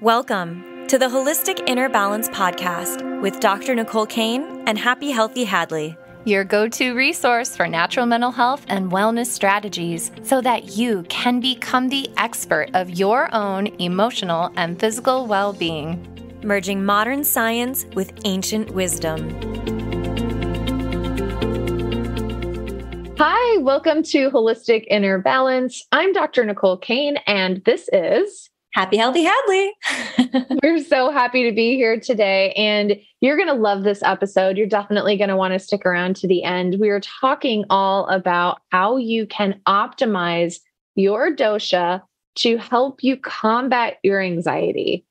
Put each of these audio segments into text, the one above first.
Welcome to the Holistic Inner Balance Podcast with Dr. Nicole Cain and Happy Healthy Hadlee, your go-to resource for natural mental health and wellness strategies so that you can become the expert of your own emotional and physical well-being. merging modern science with ancient wisdom. Hi, welcome to Holistic Inner Balance. I'm Dr. Nicole Cain, and this is Happy Healthy Hadlee. We're so happy to be here today, and you're going to love this episode. You're definitely going to want to stick around to the end. We are talking all about how you can optimize your dosha to help you combat your anxiety.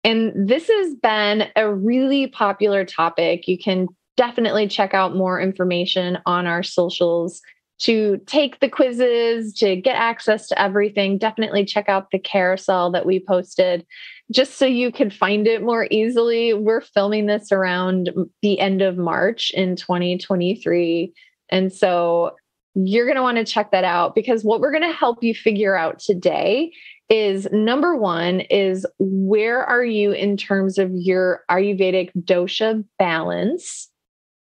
And this has been a really popular topic. You can definitely check out more information on our socials to take the quizzes, to get access to everything. Definitely check out the carousel that we posted just so you can find it more easily. We're filming this around the end of March in 2023. And so you're going to want to check that out, because what we're going to help you figure out today is, number one, is where are you in terms of your Ayurvedic dosha balance?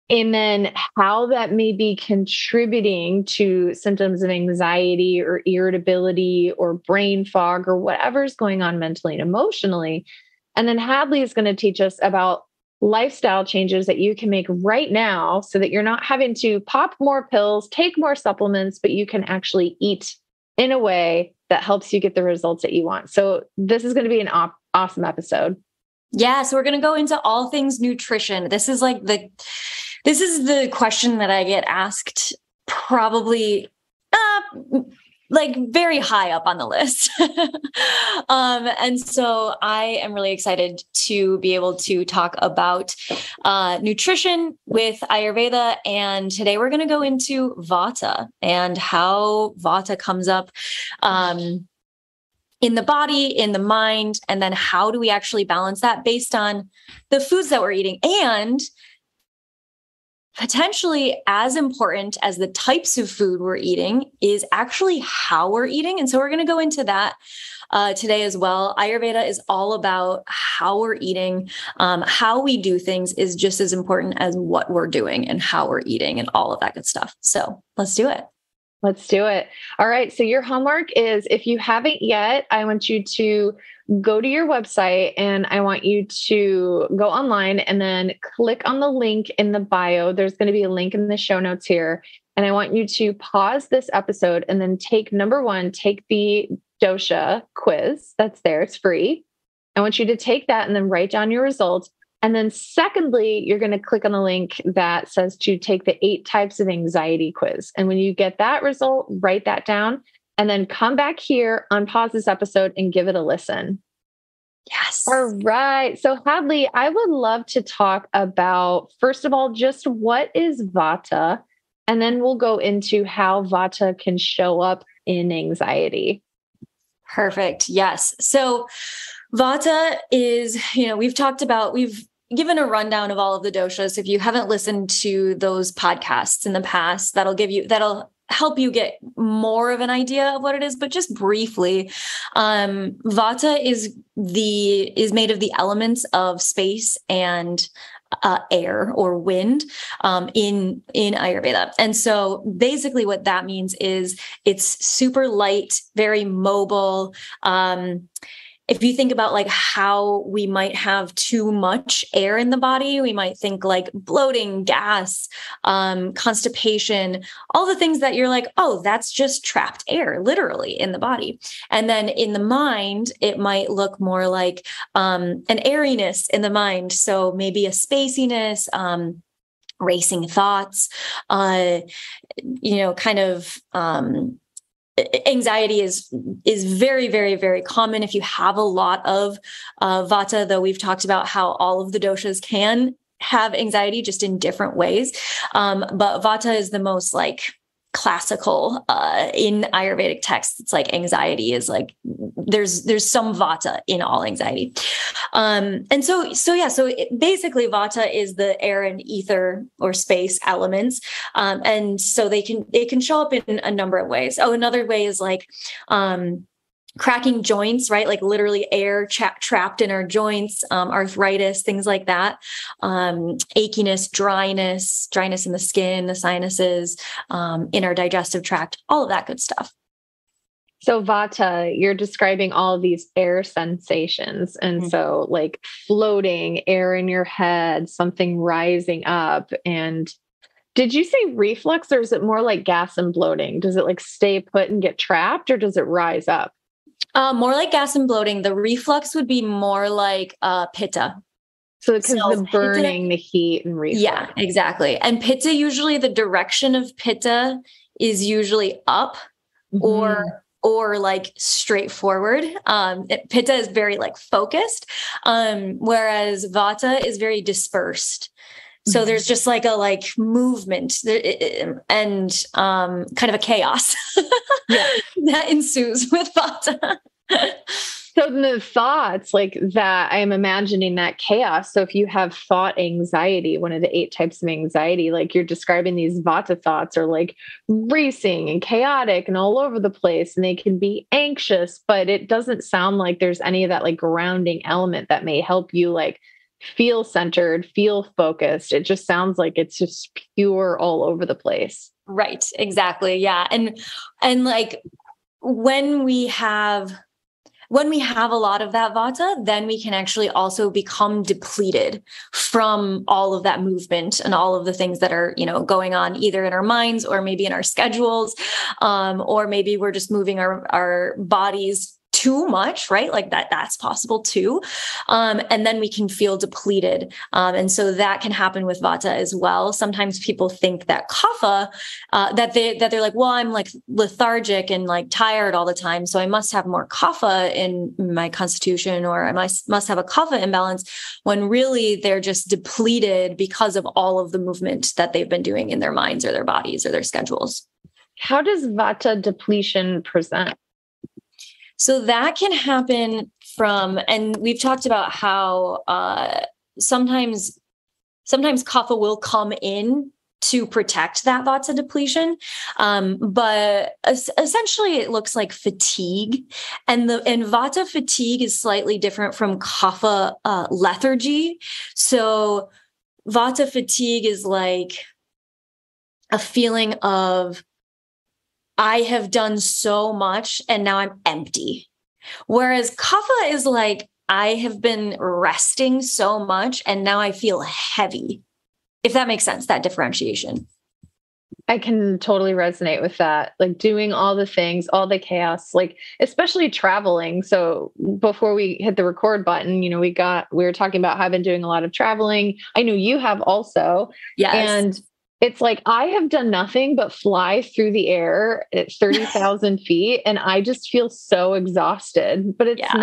And then how that may be contributing to symptoms of anxiety or irritability or brain fog or whatever's going on mentally and emotionally. And then Hadlee is going to teach us about lifestyle changes that you can make right now so that you're not having to pop more pills, take more supplements, but you can actually eat in a way that helps you get the results that you want. So this is going to be an awesome episode. Yeah, so we're going to go into all things nutrition. This is the question that I get asked probably very high up on the list. And so I am really excited to be able to talk about nutrition with Ayurveda. And today we're going to go into Vata and how Vata comes up in the body, in the mind, and then how do we actually balance that based on the foods that we're eating. And potentially as important as the types of food we're eating is actually how we're eating. And so we're going to go into that today as well. Ayurveda is all about how we're eating. How we do things is just as important as what we're doing and how we're eating and all of that good stuff. So let's do it. Let's do it. All right. So your homework is, if you haven't yet, I want you to go to your website and I want you to go online and then click on the link in the bio. There's going to be a link in the show notes here. And I want you to pause this episode and then take the dosha quiz that's there. It's free. I want you to take that and then write down your results. And then secondly, you're going to click on the link that says to take the 8 types of anxiety quiz. And when you get that result, write that down and then come back here, unpause this episode and give it a listen. Yes. All right. So Hadlee, I would love to talk about, first of all, just what is Vata? And then we'll go into how Vata can show up in anxiety. Perfect. Yes. So Vata is, we've given a rundown of all of the doshas. If you haven't listened to those podcasts in the past, that'll help you get more of an idea of what it is. But just briefly, Vata is made of the elements of space and air or wind in Ayurveda. And so basically what that means is it's super light, very mobile. If you think about how we might have too much air in the body, we might think like bloating, gas, constipation, all the things that you're like, oh, that's just trapped air literally in the body. And then in the mind, it might look more like an airiness in the mind. So maybe a spaciness, racing thoughts, anxiety is very, very, very common if you have a lot of Vata, though we've talked about how all of the doshas can have anxiety just in different ways. But Vata is the most classical in Ayurvedic texts. It's anxiety is there's some Vata in all anxiety. Basically Vata is the air and ether or space elements. And so it can show up in a number of ways. Oh, another way is cracking joints, right? Like literally air trapped in our joints, arthritis, things like that, achiness, dryness in the skin, the sinuses, in our digestive tract, all of that good stuff. So Vata, you're describing all of these air sensations. And so like floating air in your head, something rising up. And did you say reflux, or is it more like gas and bloating? Does it like stay put and get trapped, or does it rise up? More like gas and bloating. The reflux would be more like pitta. So because the burning, the heat and reflux. Yeah, exactly. And pitta, usually the direction of pitta is usually up or like straightforward. Pitta is very like focused, whereas Vata is very dispersed. So there's just like a movement and kind of a chaos that ensues with Vata. So the thoughts like that, I'm imagining that chaos. So if you have thought anxiety, one of the 8 types of anxiety, like you're describing, these Vata thoughts are like racing and chaotic and all over the place, and they can be anxious, but it doesn't sound like there's any of that like grounding element that may help you like feel centered, feel focused. It just sounds like it's just pure all over the place. Right. Exactly. Yeah. And like when we have a lot of that Vata, then we can actually also become depleted from all of that movement and all of the things that are, going on either in our minds or maybe in our schedules, or maybe we're just moving our bodies too much, right? Like that's possible too. And then we can feel depleted. And so that can happen with Vata as well. Sometimes people think that Kapha, that they're like, well, I'm like lethargic and like tired all the time, so I must have more Kapha in my constitution, or I must have a Kapha imbalance, when really they're just depleted because of all of the movement that they've been doing in their minds or their bodies or their schedules. How does Vata depletion present? So that can happen and we've talked about how sometimes Kapha will come in to protect that Vata depletion. But essentially it looks like fatigue, and Vata fatigue is slightly different from Kapha lethargy. So Vata fatigue is like a feeling of, I have done so much and now I'm empty. Whereas Kapha is like, I have been resting so much and now I feel heavy. If that makes sense, that differentiation. I can totally resonate with that. Like doing all the things, all the chaos, like especially traveling. So before we hit the record button, we were talking about how I've been doing a lot of traveling. I know you have also. Yes. And it's like, I have done nothing but fly through the air at 30,000 feet. And I just feel so exhausted, but it's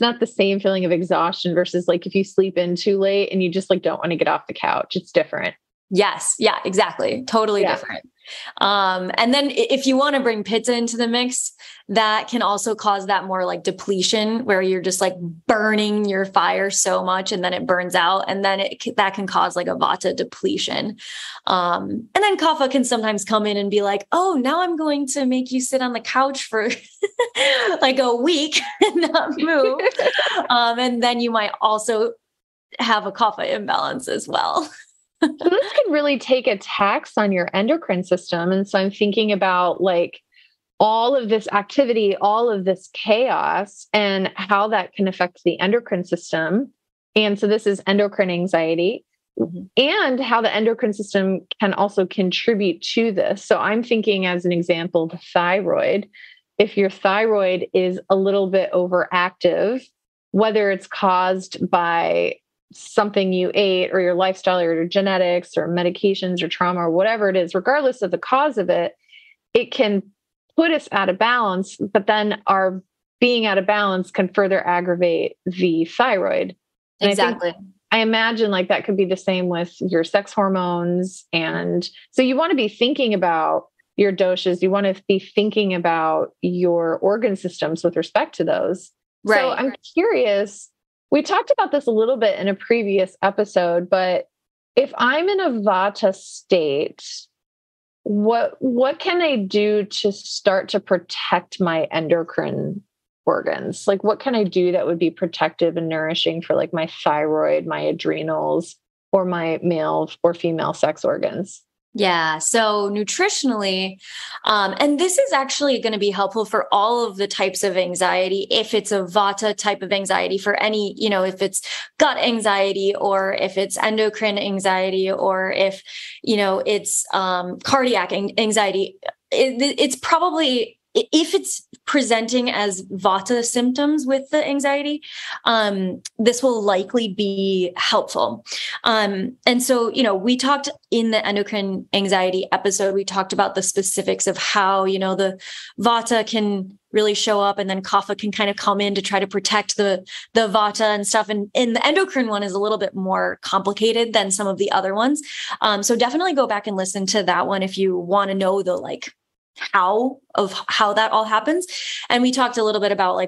not the same feeling of exhaustion versus like if you sleep in too late and you just like don't want to get off the couch. It's different. Yes. Yeah, exactly. Totally different. And then if you want to bring Pitta into the mix, that can also cause that more like depletion, where you're just like burning your fire so much and then it burns out. And then that can cause like a Vata depletion. And then Kapha can sometimes come in and be like, oh, now I'm going to make you sit on the couch for like a week and not move. And then you might also have a Kapha imbalance as well. So this can really take a tax on your endocrine system. And so I'm thinking about like all of this activity, all of this chaos, and how that can affect the endocrine system. And so this is endocrine anxiety, and how the endocrine system can also contribute to this. So I'm thinking, as an example, the thyroid. If your thyroid is a little bit overactive, whether it's caused by something you ate or your lifestyle or your genetics or medications or trauma or whatever it is, regardless of the cause of it, it can put us out of balance, but then our being out of balance can further aggravate the thyroid. And exactly. I imagine like that could be the same with your sex hormones. And so you want to be thinking about your doshas. You want to be thinking about your organ systems with respect to those. Right. So I'm curious, we talked about this a little bit in a previous episode, but if I'm in a Vata state, what can I do to start to protect my endocrine organs? Like, what can I do that would be protective and nourishing for like my thyroid, my adrenals, or my male or female sex organs? Yeah. So nutritionally, and this is actually going to be helpful for all of the types of anxiety. If it's a Vata type of anxiety, for any, if it's gut anxiety, or if it's endocrine anxiety, or if, it's cardiac anxiety, it's probably, if it's presenting as Vata symptoms with the anxiety, this will likely be helpful. And so, we talked in the endocrine anxiety episode, we talked about the specifics of how, the Vata can really show up, and then Kapha can kind of come in to try to protect the Vata and stuff. And the endocrine one is a little bit more complicated than some of the other ones. So definitely go back and listen to that one if you want to know the how that all happens. And we talked a little bit about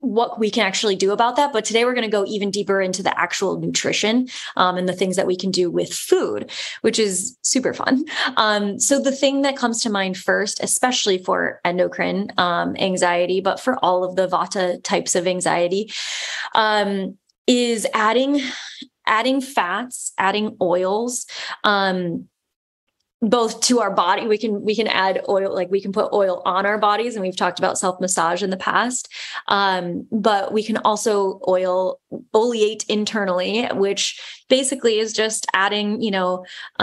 what we can actually do about that. But today we're going to go even deeper into the actual nutrition, and the things that we can do with food, which is super fun. So the thing that comes to mind first, especially for endocrine anxiety, but for all of the Vata types of anxiety, is adding fats, adding oils, both to our body. We can add oil, we can put oil on our bodies, and we've talked about self-massage in the past. But we can also oleate internally, which basically is just adding,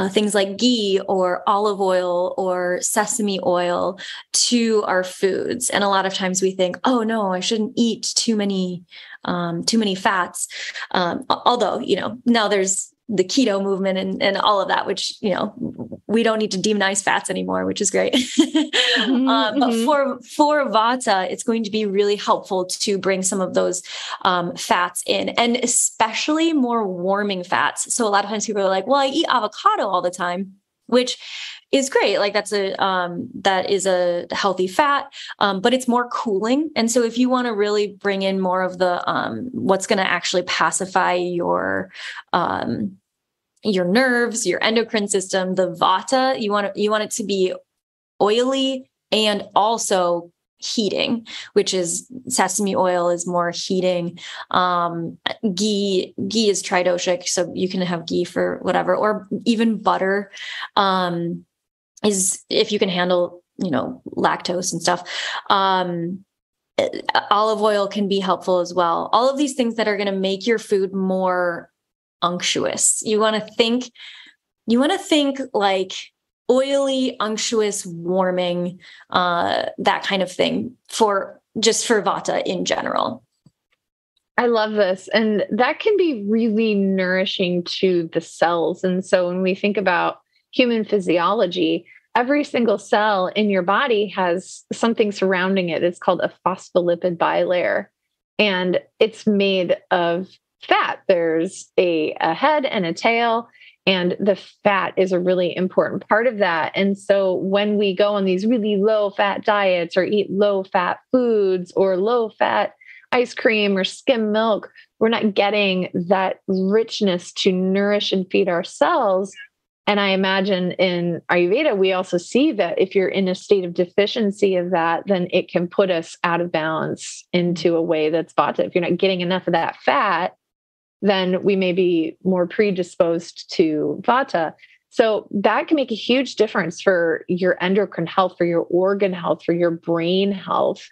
things like ghee or olive oil or sesame oil to our foods. And a lot of times we think, oh no, I shouldn't eat too many fats. Although, now there's the keto movement and all of that, which, we don't need to demonize fats anymore, which is great. But for Vata, it's going to be really helpful to bring some of those fats in, and especially more warming fats. So a lot of times people are like, well, I eat avocado all the time, which is great. That is a healthy fat, but it's more cooling. And so if you want to really bring in more of the, what's going to actually pacify your nerves, your endocrine system, the Vata, you want it to be oily and also heating, which is sesame oil is more heating. Ghee is Tridoshic, so you can have ghee for whatever, or even butter, is if you can handle, lactose and stuff. Olive oil can be helpful as well. All of these things that are going to make your food more unctuous. You want to think like oily, unctuous, warming, that kind of thing for Vata in general. I love this. And that can be really nourishing to the cells. And so when we think about human physiology, every single cell in your body has something surrounding it. It's called a phospholipid bilayer, and it's made of fat. There's a head and a tail, and the fat is a really important part of that. And so when we go on these really low fat diets or eat low fat foods or low fat ice cream or skim milk, we're not getting that richness to nourish and feed our cells. And I imagine in Ayurveda, we also see that if you're in a state of deficiency of that, then it can put us out of balance into a way that's Vata. If you're not getting enough of that fat, then we may be more predisposed to Vata. So that can make a huge difference for your endocrine health, for your organ health, for your brain health.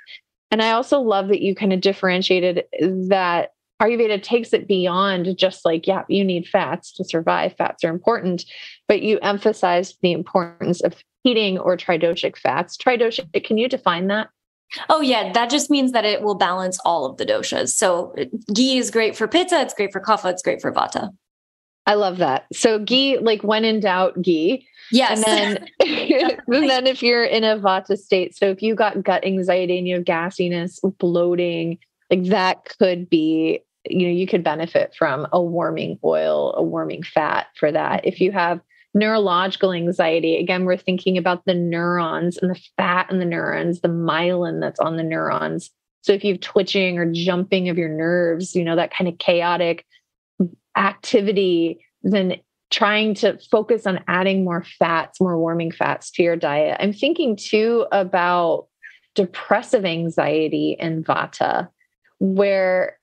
And I also love that you kind of differentiated that Ayurveda takes it beyond just you need fats to survive. Fats are important, but you emphasized the importance of heating or Tridoshic fats. Tridoshic, can you define that? Oh yeah, that just means that it will balance all of the doshas. So ghee is great for Pitta, it's great for Kapha, it's great for Vata. I love that. So ghee, when in doubt, ghee. Yes. And then if you're in a Vata state, so if you got gut anxiety and you have gassiness, bloating, that could be, you could benefit from a warming oil, a warming fat for that. If you have neurological anxiety, again, we're thinking about the neurons and the fat in the neurons, the myelin that's on the neurons. So if you have twitching or jumping of your nerves, that kind of chaotic activity, then trying to focus on adding more fats, more warming fats to your diet. I'm thinking too about depressive anxiety and Vata, where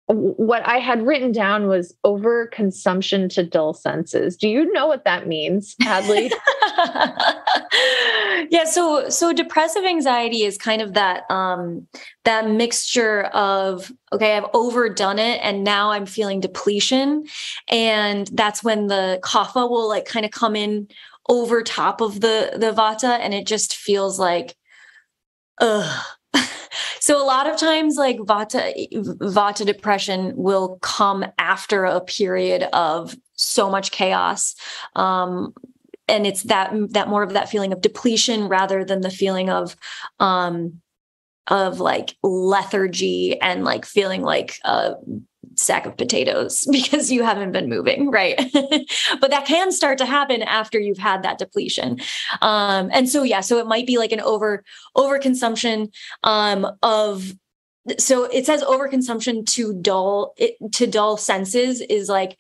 what I had written down was overconsumption to dull senses. Do you know what that means, Hadlee? Yeah. So depressive anxiety is kind of that mixture of, okay, I've overdone it and now I'm feeling depletion. And that's when the kapha will like kind of come in over top of the Vata, and it just feels like, ugh. So a lot of times like Vata depression will come after a period of so much chaos. And it's that more of that feeling of depletion rather than the feeling of like lethargy and like feeling like a sack of potatoes because you haven't been moving, right? But that can start to happen after you've had that depletion. And so, yeah, so it might be like an overconsumption so it says overconsumption to dull senses is like,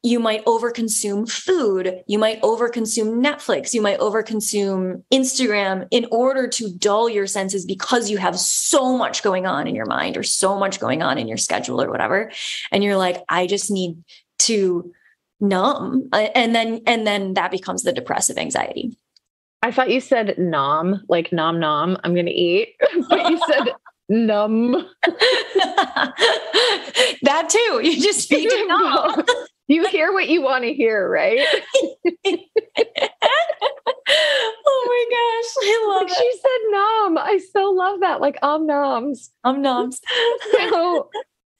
you might overconsume food, you might overconsume Netflix, you might overconsume Instagram in order to dull your senses because you have so much going on in your mind or so much going on in your schedule or whatever. And you're like, I just need to numb. And then that becomes the depressive anxiety. I thought you said nom, like nom nom, I'm going to eat, but you said numb. That too. You just feed your numb. You hear what you want to hear, right? Oh my gosh. I love it. She said nom. I so love that. Like noms. Noms. So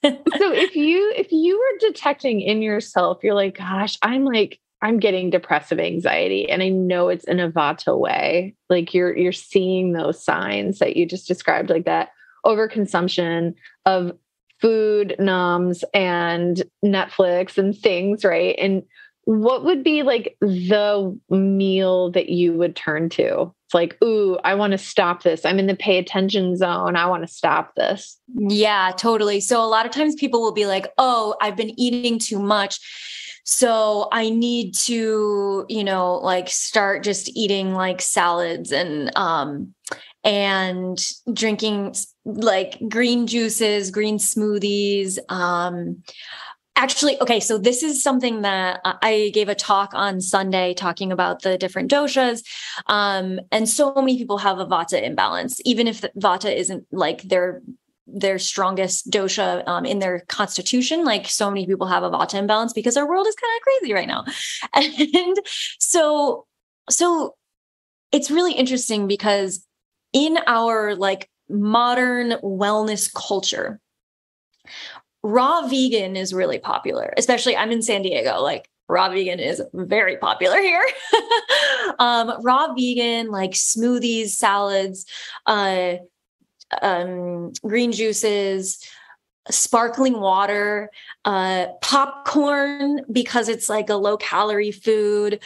if you were detecting in yourself, you're like, gosh, I'm getting depressive anxiety and I know it's in a Vata way. Like you're seeing those signs that you just described, like that overconsumption of food, noms, and Netflix and things, right? And what would be like the meal that you would turn to? It's like, ooh, I want to stop this. I'm in the pay attention zone. I want to stop this. Yeah, totally. So a lot of times people will be like, oh, I've been eating too much, so I need to, like start just eating like salads and drinking like green juices, green smoothies. Actually, okay, so this is something that I gave a talk on Sunday talking about the different doshas. And so many people have a Vata imbalance, even if the Vata isn't like their strongest dosha in their constitution. Like so many people have a Vata imbalance because our world is kind of crazy right now. And so it's really interesting because in our like modern wellness culture, raw vegan is really popular, especially I'm in San Diego, like raw vegan is very popular here. Raw vegan, like smoothies, salads, green juices, sparkling water, popcorn, because it's like a low calorie food,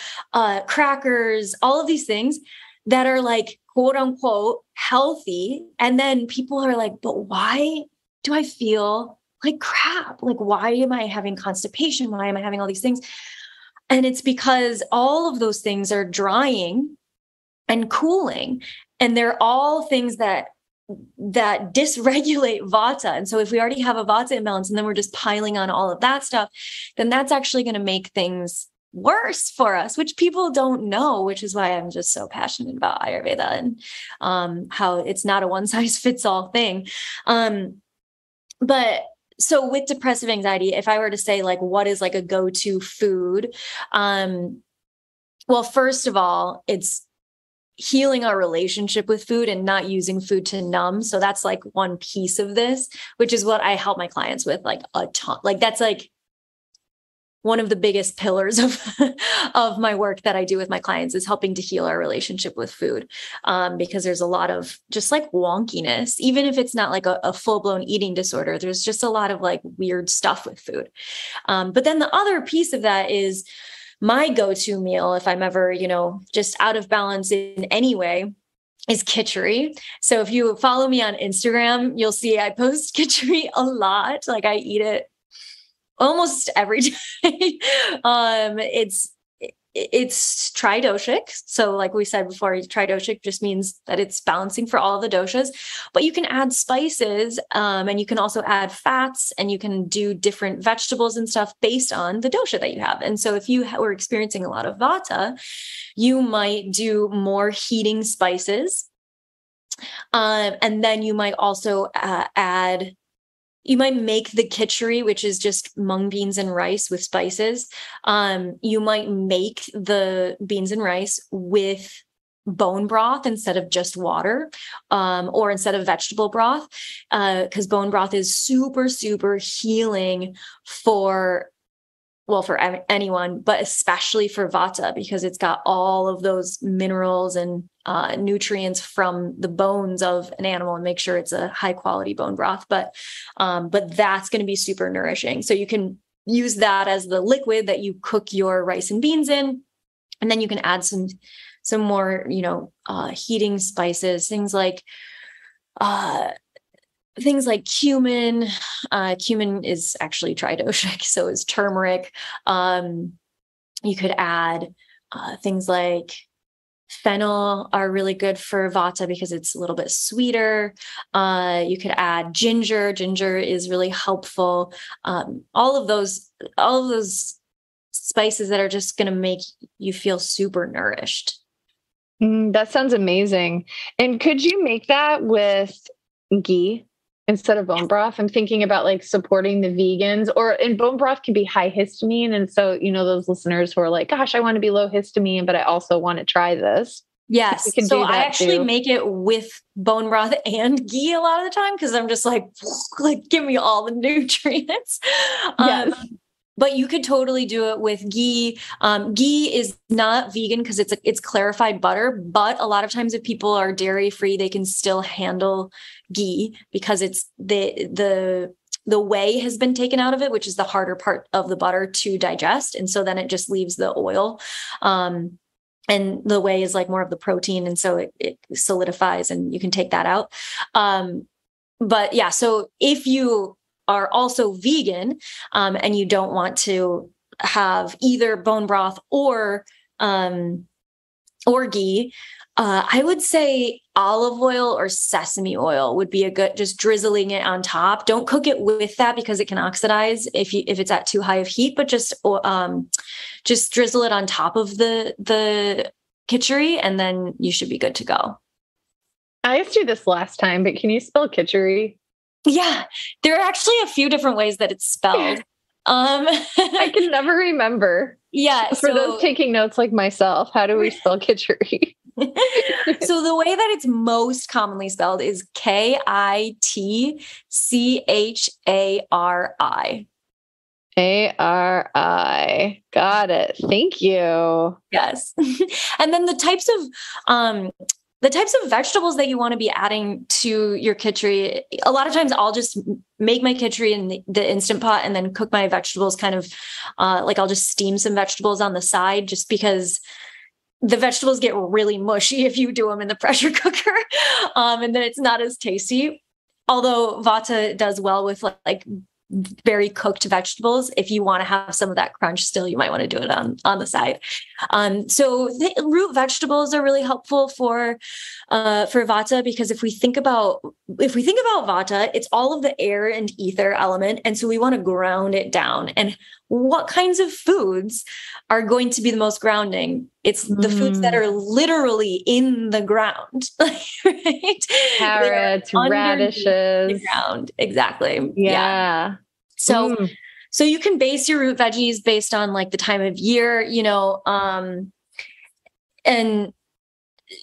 crackers, all of these things that are like, quote unquote, healthy. And then people are like, but why do I feel like crap? Like, why am I having constipation? Why am I having all these things? And it's because all of those things are drying and cooling. And they're all things that dysregulate Vata. And so if we already have a Vata imbalance and then we're just piling on all of that stuff, then that's actually going to make things worse for us, which people don't know, which is why I'm just so passionate about Ayurveda and how it's not a one size fits all thing. But so with depressive anxiety, if I were to say like, what is like a go-to food? Well, first of all, it's healing our relationship with food and not using food to numb. So that's like one piece of this, which is what I help my clients with like a ton. Like that's like one of the biggest pillars of my work that I do with my clients is helping to heal our relationship with food. Because there's a lot of just like wonkiness, even if it's not like a full-blown eating disorder, there's just a lot of like weird stuff with food. But then the other piece of that is my go-to meal, if I'm ever, just out of balance in any way, is khichdi. So if you follow me on Instagram, you'll see I post khichdi a lot. Like I eat it almost every day. it's tridoshic. So like we said before, tridoshic just means that it's balancing for all of the doshas, but you can add spices, and you can also add fats, and you can do different vegetables and stuff based on the dosha that you have. And so if you were experiencing a lot of vata, you might do more heating spices. And then you might also you might make the khichdi, which is just mung beans and rice with spices. You might make the beans and rice with bone broth instead of just water, or instead of vegetable broth, because bone broth is super, super healing for anyone, but especially for Vata, because it's got all of those minerals and nutrients from the bones of an animal, and make sure it's a high quality bone broth. But that's going to be super nourishing. So you can use that as the liquid that you cook your rice and beans in. And then you can add some more, heating spices, things like cumin. Cumin is actually tridoshic, so is turmeric. You could add things like fennel are really good for Vata because it's a little bit sweeter. You could add ginger. Ginger is really helpful. All of those spices that are just going to make you feel super nourished. That sounds amazing. And could you make that with ghee instead of bone broth? I'm thinking about like supporting the vegans, and bone broth can be high histamine. And so, those listeners who are like, gosh, I want to be low histamine, but I also want to try this. Yes. So I actually make it with bone broth and ghee a lot of the time, because I'm just like, give me all the nutrients. Yes. But you could totally do it with ghee. Ghee is not vegan because it's clarified butter, but a lot of times if people are dairy free, they can still handle ghee because it's the whey has been taken out of it, which is the harder part of the butter to digest. And so then it just leaves the oil. And the whey is like more of the protein. And so it solidifies and you can take that out. But yeah, so if you are also vegan, and you don't want to have either bone broth or ghee, I would say olive oil or sesame oil would be a good, just drizzling it on top. Don't cook it with that because it can oxidize if it's at too high of heat, but just drizzle it on top of the khichdi, and then you should be good to go. I asked you this last time, but can you spell khichdi? Yeah, there are actually a few different ways that it's spelled. I can never remember. Yeah. For those taking notes like myself, how do we spell khichdi? So the way that it's most commonly spelled is Kitchari. Ari. Got it. Thank you. Yes. And then the types of vegetables that you want to be adding to your khichdi, a lot of times I'll just make my khichdi in the Instant Pot and then cook my vegetables kind of like I'll just steam some vegetables on the side, just because the vegetables get really mushy if you do them in the pressure cooker. And then it's not as tasty. Although Vata does well with like very cooked vegetables. If you want to have some of that crunch still, you might want to do it on the side. So the root vegetables are really helpful for Vata, because if we think about Vata, it's all of the air and ether element. And so we want to ground it down. And what kinds of foods are going to be the most grounding? It's the foods that are literally in the ground, right? Carrots, radishes. The ground. Exactly. Yeah. So you can base your root veggies based on like the time of year, and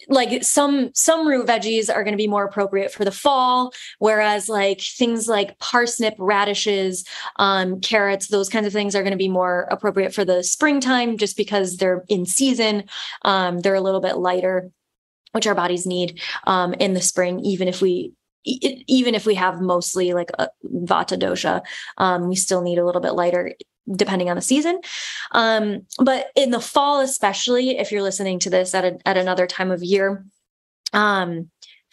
like some root veggies are going to be more appropriate for the fall, whereas like things like parsnip, radishes, carrots, those kinds of things are going to be more appropriate for the springtime, just because they're in season. They're a little bit lighter, which our bodies need in the spring, even if we have mostly like a Vata dosha, we still need a little bit lighter depending on the season. But in the fall, especially if you're listening to this at another time of year,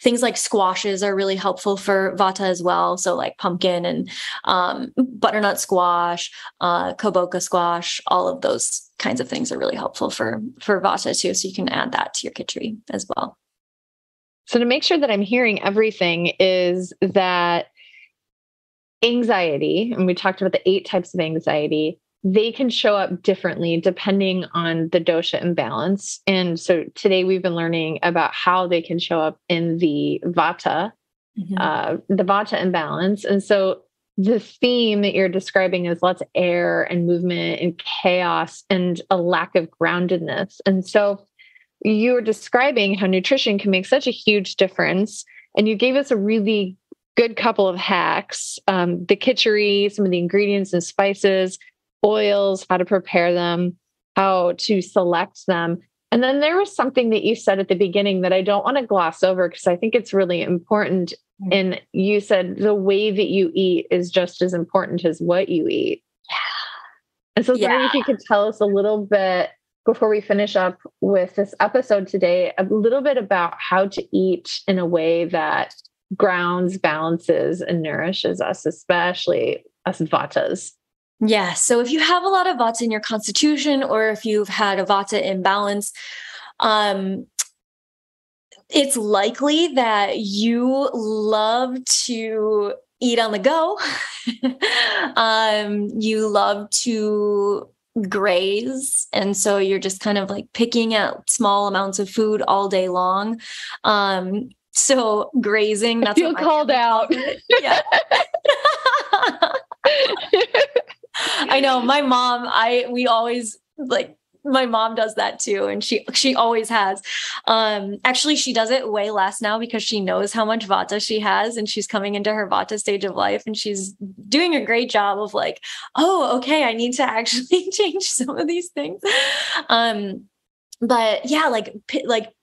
things like squashes are really helpful for Vata as well. So like pumpkin and butternut squash, kaboka squash, all of those kinds of things are really helpful for Vata too. So you can add that to your khichdi as well. So to make sure that I'm hearing everything is that anxiety, and we talked about the 8 types of anxiety, they can show up differently depending on the dosha imbalance. And so today we've been learning about how they can show up in the Vata, the Vata imbalance. And so the theme that you're describing is lots of air and movement and chaos and a lack of groundedness. And so you were describing how nutrition can make such a huge difference. And you gave us a really good couple of hacks, the khichdi, some of the ingredients and spices, oils, how to prepare them, how to select them. And then there was something that you said at the beginning that I don't want to gloss over because I think it's really important. And you said the way that you eat is just as important as what you eat. And so I was wondering if you could tell us a little bit before we finish up with this episode today, a little bit about how to eat in a way that grounds, balances, and nourishes us, especially us Vatas. Yeah. So if you have a lot of Vata in your constitution, or if you've had a Vata imbalance, it's likely that you love to eat on the go. You love to graze. And so you're just kind of like picking at small amounts of food all day long. So grazing, that's what called out. Yeah. I know my mom, my mom does that too. And she always has. Actually, she does it way less now because she knows how much Vata she has and she's coming into her Vata stage of life and she's doing a great job of like, oh, okay, I need to actually change some of these things. But yeah, like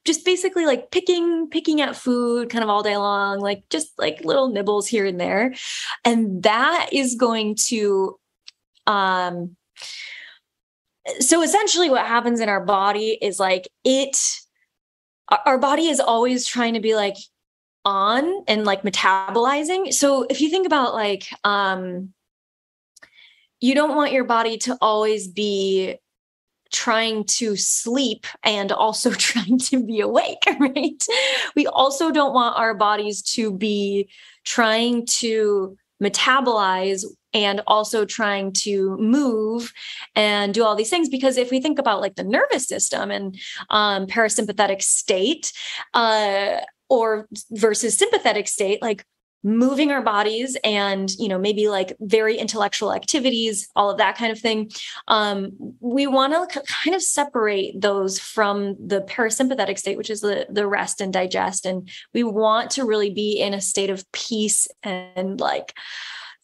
just basically like picking at food kind of all day long, like just like little nibbles here and there. And that is going to, so essentially what happens in our body is like our body is always trying to be like on and like metabolizing. So if you think about like, you don't want your body to always be trying to sleep and also trying to be awake, right? We also don't want our bodies to be trying to metabolize and also trying to move and do all these things. Because if we think about like the nervous system and parasympathetic state or versus sympathetic state, like moving our bodies and, maybe like very intellectual activities, all of that kind of thing. We want to kind of separate those from the parasympathetic state, which is the rest and digest. And we want to really be in a state of peace and like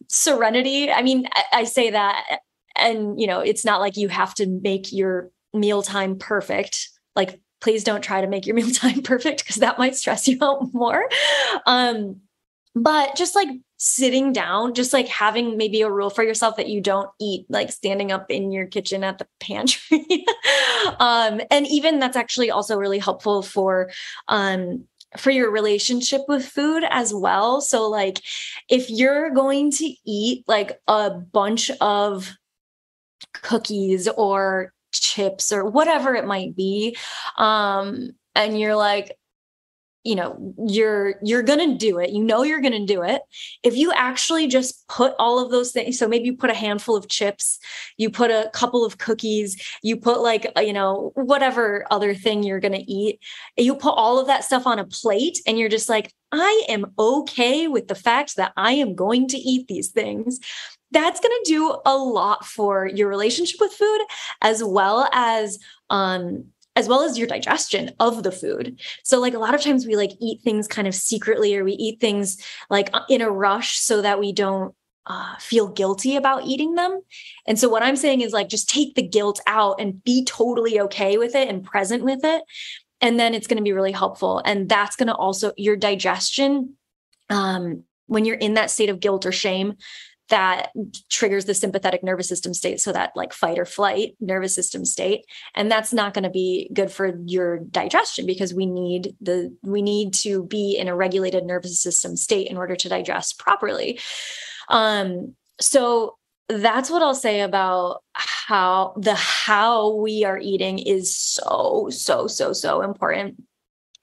serenity. I mean, I say that, and, it's not like you have to make your mealtime perfect. Like, please don't try to make your mealtime perfect because that might stress you out more. But just like sitting down, just like having maybe a rule for yourself that you don't eat like standing up in your kitchen at the pantry. And even that's actually also really helpful for your relationship with food as well. So like if you're going to eat like a bunch of cookies or chips or whatever it might be, and you're like, you're going to do it. You're going to do it. If you actually just put all of those things, so maybe you put a handful of chips, you put a couple of cookies, you put like, whatever other thing you're going to eat, you put all of that stuff on a plate and you're just like, I am okay with the fact that I am going to eat these things. That's going to do a lot for your relationship with food, as well as your digestion of the food. So like a lot of times we like eat things kind of secretly, or we eat things like in a rush so that we don't feel guilty about eating them. And so what I'm saying is like, just take the guilt out and be totally okay with it and present with it. And then it's going to be really helpful. And that's going to also, your digestion, when you're in that state of guilt or shame, that triggers the sympathetic nervous system state. So that like fight or flight nervous system state. And that's not going to be good for your digestion, because we need to be in a regulated nervous system state in order to digest properly. So that's what I'll say about how we are eating is so important,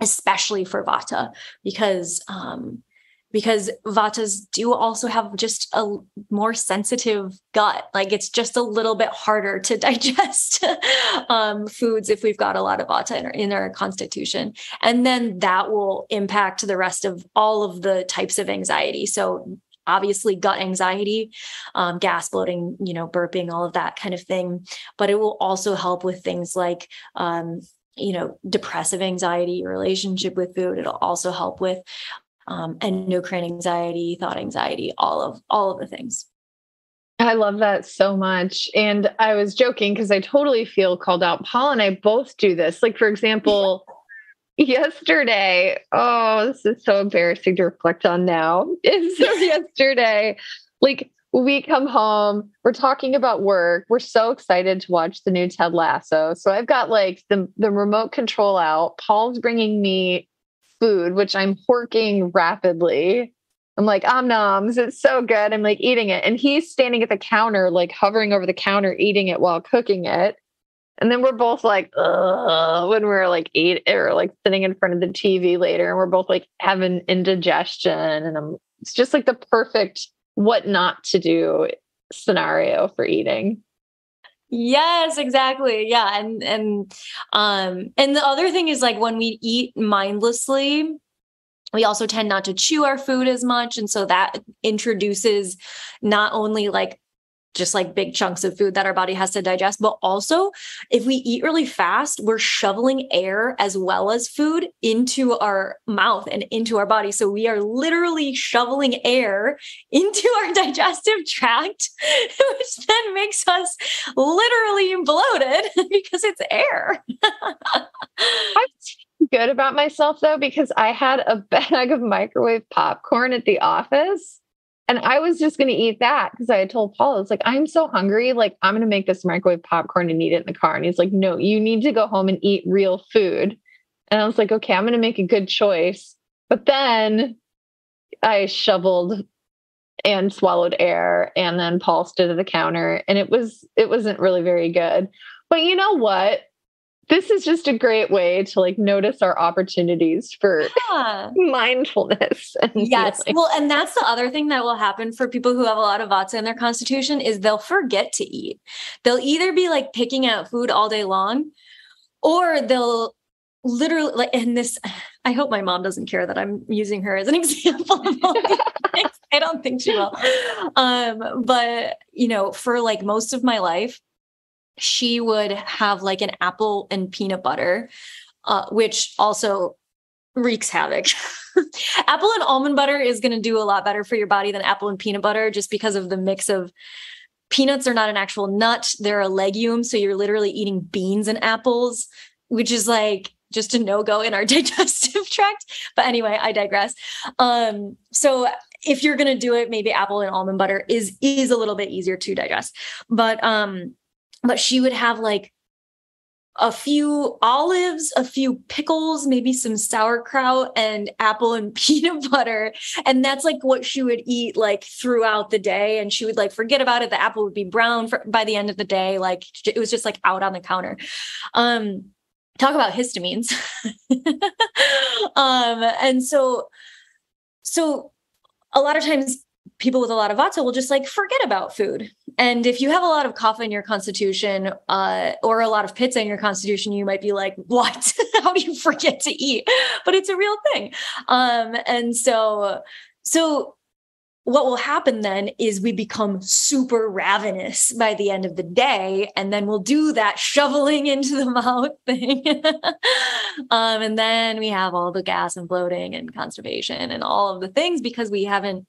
especially for Vata, because Vatas do also have just a more sensitive gut. Like it's just a little bit harder to digest foods if we've got a lot of Vata in our constitution. And then that will impact the rest of all of the types of anxiety. So obviously gut anxiety, gas, bloating, burping, all of that kind of thing. But it will also help with things like, depressive anxiety, your relationship with food. It'll also help with endocrine anxiety, thought anxiety, all of the things. I love that so much. And I was joking because I totally feel called out. Paul and I both do this. Like, for example, yesterday, this is so embarrassing to reflect on now. And so yesterday, like we come home, we're talking about work. We're so excited to watch the new Ted Lasso. So I've got like the remote control out. Paul's bringing me food, which I'm horking rapidly. I'm like, noms, it's so good. I'm like eating it. And he's standing at the counter, like hovering over the counter, eating it while cooking it. And then we're both like, when we're like or like sitting in front of the TV later, and we're both like having indigestion. And it's just like the perfect what not to do scenario for eating. Yes, exactly. Yeah. And the other thing is like when we eat mindlessly, we also tend not to chew our food as much. And so that introduces not only like just like big chunks of food that our body has to digest, but also if we eat really fast, we're shoveling air as well as food into our mouth and into our body. So we are literally shoveling air into our digestive tract, which then makes us literally bloated because it's air. I'm good about myself though, because I had a bag of microwave popcorn at the office. And I was just going to eat that because I had told Paul, I was like, I'm so hungry. Like, I'm going to make this microwave popcorn and eat it in the car. And he's like, no, you need to go home and eat real food. And I was like, okay, I'm going to make a good choice. But then I shoveled and swallowed air. And then Paul stood at the counter and it wasn't really very good. But you know what? This is just a great way to like notice our opportunities for mindfulness. And yes. healing. Well, and that's the other thing that will happen for people who have a lot of Vata in their constitution is they'll forget to eat. They'll either be like picking out food all day long, or they'll literally like, and this, I hope my mom doesn't care that I'm using her as an example of all these things. I don't think she will. But for like most of my life, she would have like an apple and peanut butter, which also wreaks havoc. Apple and almond butter is going to do a lot better for your body than apple and peanut butter, just because of the mix of peanuts are not an actual nut. They're a legume. So you're literally eating beans and apples, which is like just a no-go in our digestive tract. But anyway, I digress. So if you're going to do it, maybe apple and almond butter is a little bit easier to digest. But she would have like a few olives, a few pickles, maybe some sauerkraut and apple and peanut butter. And that's like what she would eat like throughout the day. And she would like forget about it. The apple would be brown by the end of the day. Like it was just like out on the counter. Talk about histamines. And so a lot of times people with a lot of Vata will just like forget about food. And if you have a lot of kapha in your constitution, or a lot of pitta in your constitution, you might be like, what? How do you forget to eat? But it's a real thing. And so what will happen then is we become super ravenous by the end of the day. And then we'll do that shoveling into the mouth thing. And then we have all the gas and bloating and constipation and all of the things because we haven't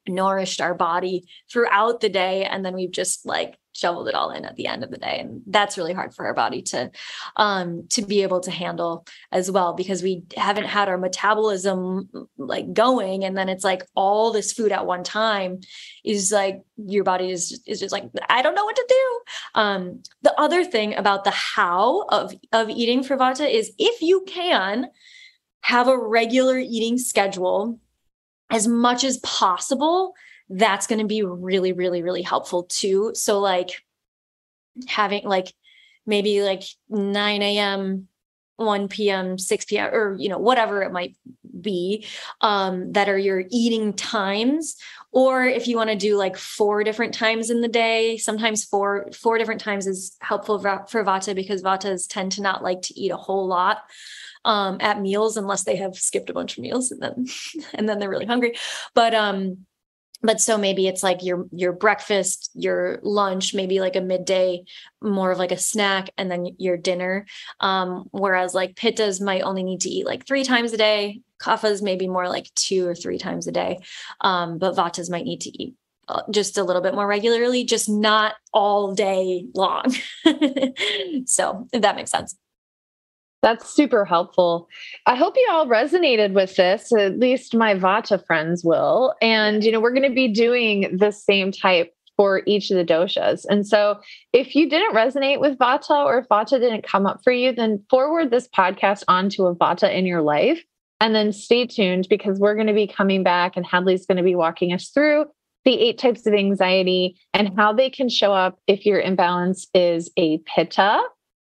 nourished our body throughout the day. And then we've just like shoveled it all in at the end of the day. And that's really hard for our body to be able to handle as well, because we haven't had our metabolism like going. And then it's like all this food at one time is like, your body is just like, I don't know what to do. The other thing about the how of eating for Vata is, if you can have a regular eating schedule as much as possible, that's going to be really, really, really helpful too. So like having like maybe like 9 a.m., 1 p.m., 6 p.m., or, whatever it might be, that are your eating times. Or if you want to do like 4 different times in the day, sometimes four different times is helpful for Vata, because Vatas tend to not like to eat a whole lot at meals, unless they have skipped a bunch of meals and then they're really hungry. But so maybe it's like your breakfast, your lunch, maybe like a midday, more of like a snack, and then your dinner. Whereas like Pittas might only need to eat like 3 times a day. Kaphas maybe more like 2 or 3 times a day. But Vatas might need to eat just a little bit more regularly, just not all day long. So if that makes sense. That's super helpful. I hope you all resonated with this. At least my Vata friends will. And, we're going to be doing the same type for each of the doshas. And so if you didn't resonate with Vata, or if Vata didn't come up for you, then forward this podcast onto a Vata in your life. And then stay tuned, because we're going to be coming back, and Hadlee's going to be walking us through the 8 types of anxiety and how they can show up if your imbalance is a Pitta.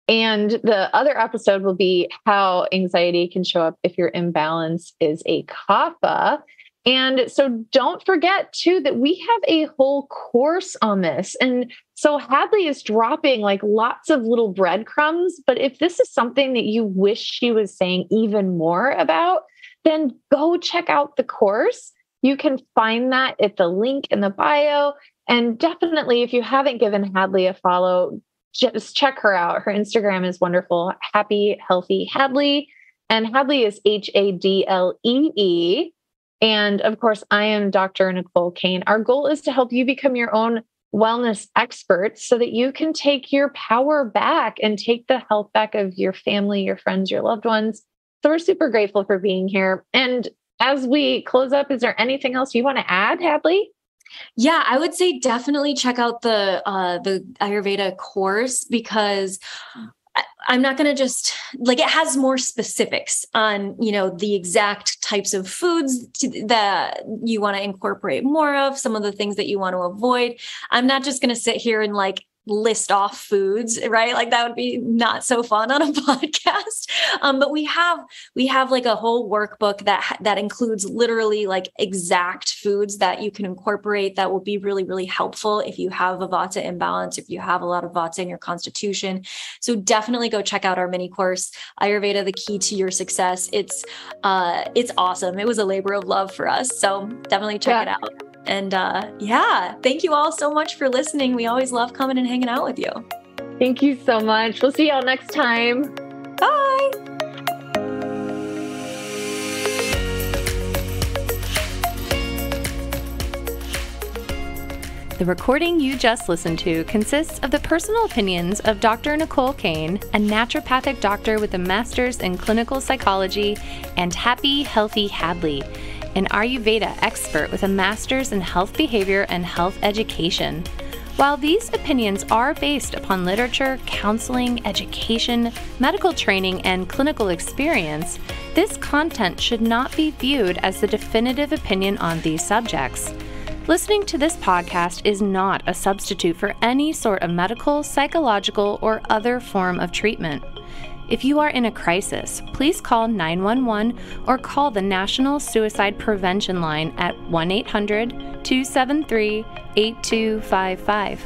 And the other episode will be how anxiety can show up if your imbalance is a Kapha. And so don't forget too, that we have a whole course on this. And so Hadlee is dropping like lots of little breadcrumbs, but if this is something that you wish she was saying even more about, then go check out the course. You can find that at the link in the bio. And definitely, if you haven't given Hadlee a follow, just check her out. Her Instagram is wonderful. Happy, Healthy Hadlee. And Hadlee is Hadlee. And of course, I am Dr. Nicole Cain. Our goal is to help you become your own wellness expert so that you can take your power back and take the health back of your family, your friends, your loved ones. So we're super grateful for being here. And as we close up, is there anything else you want to add, Hadlee? Yeah, I would say definitely check out the Ayurveda course, because I'm not going to just like, it has more specifics on, the exact types of foods that you want to incorporate more of, some of the things that you want to avoid. I'm not just going to sit here and like list off foods, right? Like that would be not so fun on a podcast. But we have like a whole workbook that includes literally like exact foods that you can incorporate that will be really, really helpful if you have a Vata imbalance, if you have a lot of Vata in your constitution. So definitely go check out our mini course, Ayurveda, the Key to Your Success. It's awesome. It was a labor of love for us. So definitely check it out. And thank you all so much for listening. We always love coming and hanging out with you. Thank you so much. We'll see y'all next time. Bye. The recording you just listened to consists of the personal opinions of Dr. Nicole Cain, a naturopathic doctor with a master's in clinical psychology, and Happy, Healthy Hadlee, an Ayurveda expert with a master's in health behavior and health education. While these opinions are based upon literature, counseling, education, medical training, and clinical experience, this content should not be viewed as the definitive opinion on these subjects. Listening to this podcast is not a substitute for any sort of medical, psychological, or other form of treatment. If you are in a crisis, please call 911 or call the National Suicide Prevention Line at 1-800-273-8255.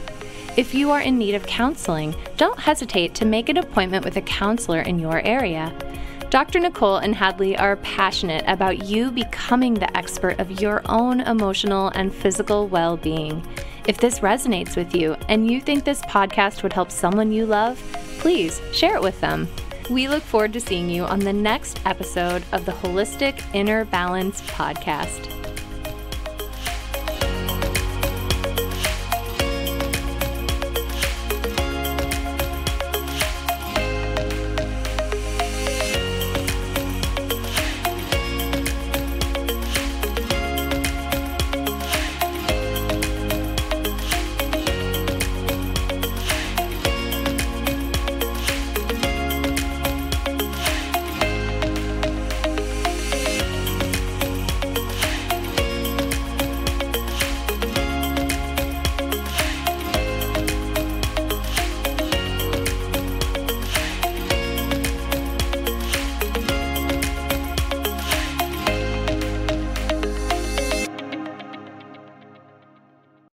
If you are in need of counseling, don't hesitate to make an appointment with a counselor in your area. Dr. Nicole and Hadlee are passionate about you becoming the expert of your own emotional and physical well-being. If this resonates with you and you think this podcast would help someone you love, please share it with them. We look forward to seeing you on the next episode of the Holistic Inner Balance podcast.